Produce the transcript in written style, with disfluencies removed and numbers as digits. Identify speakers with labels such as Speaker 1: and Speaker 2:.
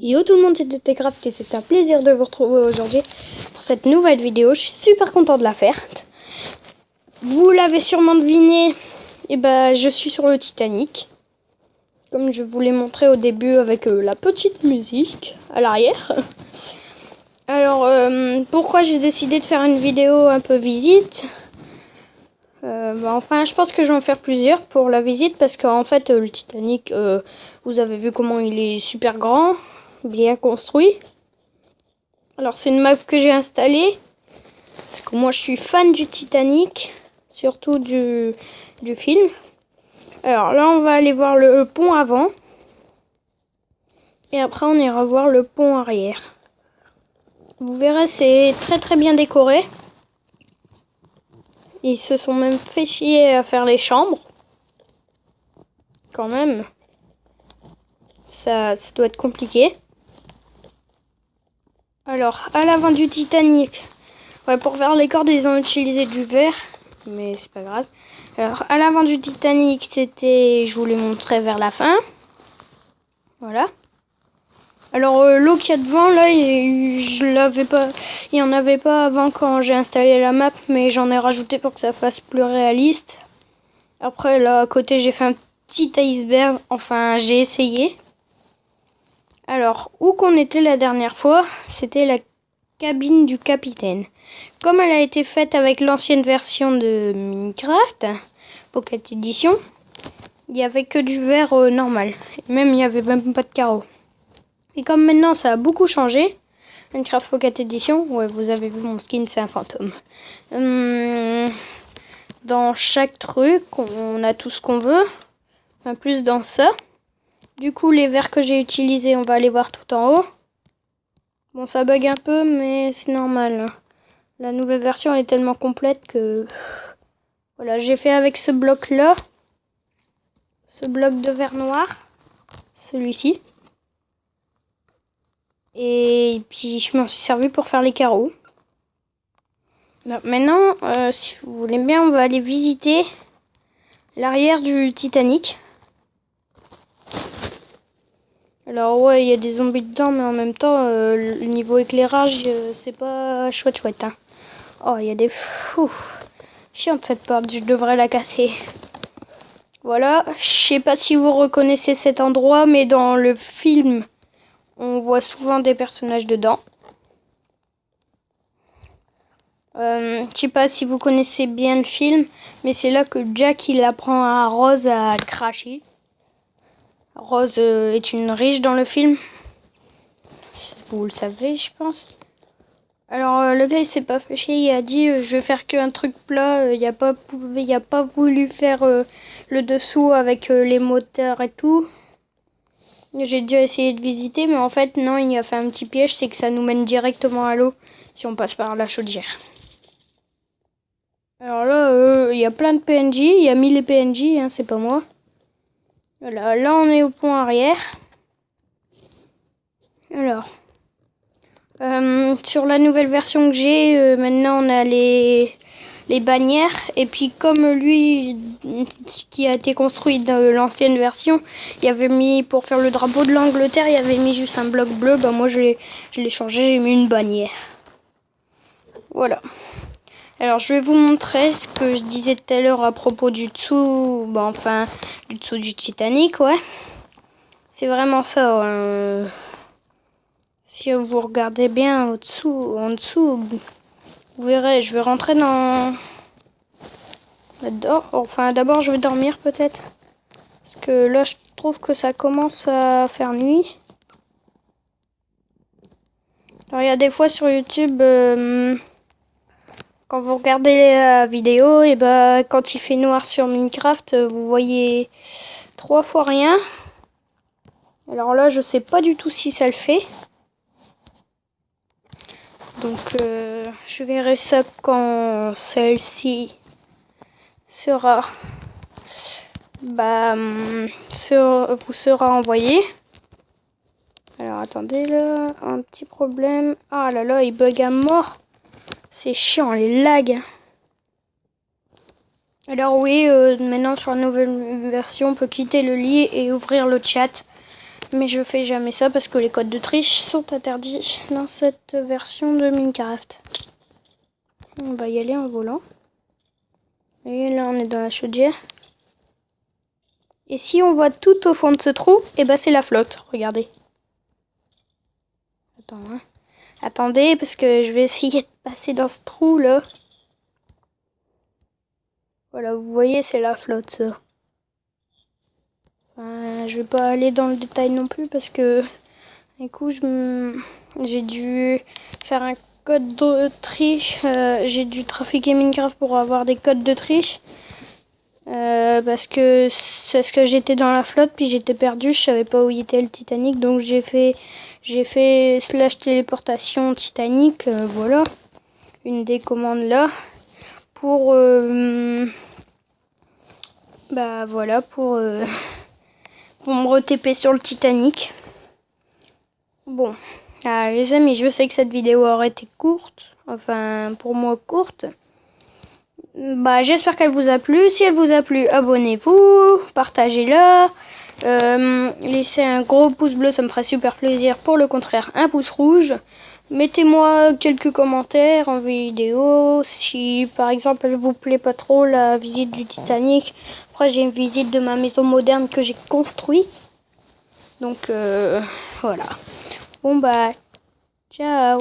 Speaker 1: Yo tout le monde, c'était Techcraft et c'est un plaisir de vous retrouver aujourd'hui pour cette nouvelle vidéo. Je suis super content de la faire. Vous l'avez sûrement deviné, je suis sur le Titanic. Comme je vous l'ai montré au début avec la petite musique à l'arrière. Alors, pourquoi j'ai décidé de faire une vidéo un peu visite je pense que je vais en faire plusieurs pour la visite parce qu'en fait, le Titanic, vous avez vu comment il est super grand, bien construit. Alors, c'est une map que j'ai installée parce que moi, je suis fan du Titanic, surtout du film. Alors là, on va aller voir le pont avant et après, on ira voir le pont arrière. Vous verrez, c'est très très bien décoré. Ils se sont même fait chier à faire les chambres. Quand même. Ça doit être compliqué. Alors, à l'avant du Titanic. Ouais, pour faire les cordes, ils ont utilisé du verre. Mais c'est pas grave. Alors, à l'avant du Titanic, c'était... Je vous l'ai montré vers la fin. Voilà. Alors, l'eau qu'il y a devant, là, je l'avais pas... Il n'y en avait pas avant quand j'ai installé la map. Mais j'en ai rajouté pour que ça fasse plus réaliste. Après, là, à côté, j'ai fait un petit iceberg. Enfin, j'ai essayé. Alors, où qu'on était la dernière fois, c'était la cabine du capitaine. Comme elle a été faite avec l'ancienne version de Minecraft, Pocket Edition, il n'y avait que du verre normal. Même, il n'y avait même pas de carreaux. Et comme maintenant, ça a beaucoup changé, Minecraft Pocket Edition, ouais, vous avez vu mon skin, c'est un fantôme. Dans chaque truc, on a tout ce qu'on veut. Enfin, plus dans ça. Du coup, les verres que j'ai utilisés, on va aller voir tout en haut. Bon, ça bug un peu, mais c'est normal. La nouvelle version est tellement complète que... Voilà, j'ai fait avec ce bloc-là. Ce bloc de verre noir. Celui-ci. Et puis, je m'en suis servi pour faire les carreaux. Alors, maintenant, si vous voulez bien, on va aller visiter l'arrière du Titanic. Alors ouais, il y a des zombies dedans, mais en même temps, le niveau éclairage, c'est pas chouette. Hein. Oh, il y a des... Chiante cette porte, je devrais la casser. Voilà, je sais pas si vous reconnaissez cet endroit, mais dans le film, on voit souvent des personnages dedans. Je sais pas si vous connaissez bien le film, mais c'est là que Jack il apprend à Rose à cracher. Rose est une riche dans le film. Vous le savez, je pense. Alors le gars il s'est pas fait chier, il a dit je vais faire qu'un truc plat, il a pas voulu faire le dessous avec les moteurs et tout. J'ai déjà essayé de visiter, mais en fait non, il a fait un petit piège, c'est que ça nous mène directement à l'eau si on passe par la chaudière. Alors là, il y a plein de PNJ, il y a 1000 PNJ, hein, c'est pas moi. Voilà, là on est au pont arrière. Alors, sur la nouvelle version que j'ai, maintenant on a les bannières. Et puis comme lui, qui a été construit dans l'ancienne version, il y avait mis, pour faire le drapeau de l'Angleterre, il y avait mis juste un bloc bleu. Moi je l'ai changé, j'ai mis une bannière. Voilà. Alors je vais vous montrer ce que je disais tout à l'heure à propos du dessous, du dessous du Titanic, ouais. C'est vraiment ça, hein. Si vous regardez bien en dessous, vous verrez, je vais rentrer dans... là-dedans. Enfin, d'abord, je vais dormir peut-être. Parce que là, je trouve que ça commence à faire nuit. Alors, il y a des fois sur YouTube, quand vous regardez la vidéo, et quand il fait noir sur Minecraft, vous voyez 3 fois rien. Alors là, je sais pas du tout si ça le fait. Donc, je verrai ça quand celle-ci sera vous sera envoyé. Alors attendez là, un petit problème. Ah là là, il bug à mort. C'est chiant, les lags. Alors oui, maintenant sur la nouvelle version, on peut quitter le lit et ouvrir le chat. Mais je fais jamais ça parce que les codes de triche sont interdits dans cette version de Minecraft. On va y aller en volant. Et là on est dans la chaudière. Et si on voit tout au fond de ce trou, et ben c'est la flotte, regardez. Attends, hein. Attendez, parce que je vais essayer de passer dans ce trou là. Voilà, vous voyez, c'est la flotte ça. Je vais pas aller dans le détail non plus parce que du coup j'ai dû faire un code de triche. J'ai dû trafiquer Minecraft pour avoir des codes de triche. Parce que j'étais dans la flotte puis j'étais perdu, je savais pas où il était le Titanic, donc j'ai fait slash téléportation Titanic, voilà, une des commandes là pour bah voilà pour me re-TP sur le Titanic. Bon, les amis, je sais que cette vidéo aurait été courte, enfin pour moi courte. Bah, j'espère qu'elle vous a plu. Si elle vous a plu, abonnez-vous, partagez-la, laissez un gros pouce bleu, ça me ferait super plaisir. Pour le contraire, un pouce rouge. Mettez-moi quelques commentaires en vidéo. Si par exemple elle vous plaît pas trop la visite du Titanic, après j'ai une visite de ma maison moderne que j'ai construite. Donc voilà. Bon bah, ciao.